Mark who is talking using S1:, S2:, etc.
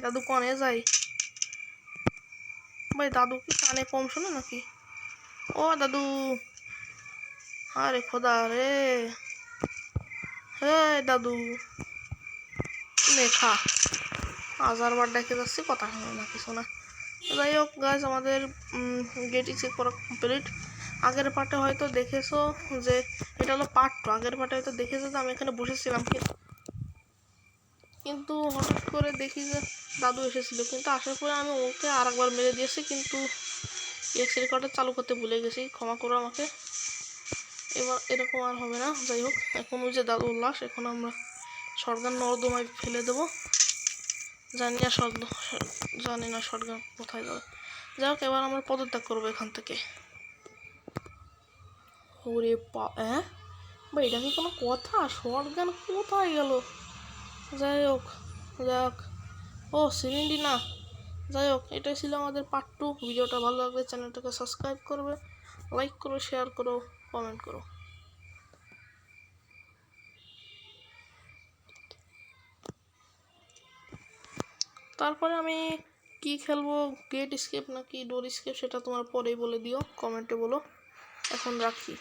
S1: দাদু কনে যাই ভাই? দাদু কি কানে কম শোনে নাকি? ও দাদু, আরে খোদা রে, হে দাদু লেখা 1000 বার ডেকে যাচ্ছি, কথা শোনে না, কিছু না। যাই হোক গাইস, আমাদের গেটই চেক করা কমপ্লিট। আগের পার্টে হয়তো দেখেছো যে এটা হলো পার্ট 2। আগের পার্টে হয়তো দেখেছো যে আমি এখানে বসেছিলাম, কিন্তু হঠাৎ করে দেখি যে দাদু এসেছিল, কিন্তু আসার পরে আমি ওকে আরেকবার মেরে দিয়েছি, কিন্তু এক্স রেকর্ডার চালু করতে ভুলে গেছি, ক্ষমা করো আমাকে। এবার এরকম আর হবে না। যাই হোক, এখন ওই যে দাদুর লাশ, এখন আমরা শটগান নর্দমায় ফেলে দেবো। জানি না শটগান কোথায় যাবে। যাই হোক, এবার আমরা পদত্যাগ করবো এখান থেকে। ওরে হ্যাঁ ভাই, এটা কি কোনো কথা? শটগান কোথায় গেল? যাই হোক, ও সিলিন্ডি না। যাই হোক, এটাই ছিল আমাদের পার্ট 2। ভিডিওটা ভালো লাগলে চ্যানেলটাকে সাবস্ক্রাইব করবে, লাইক করো, শেয়ার করো, কমেন্ট করো। তারপরে আমি কি খেলবো, গেট স্কেপ নাকি ডোর স্কেপ, সেটা তোমার পরেই বলে দিও, কমেন্টে বলো। এখন রাখি।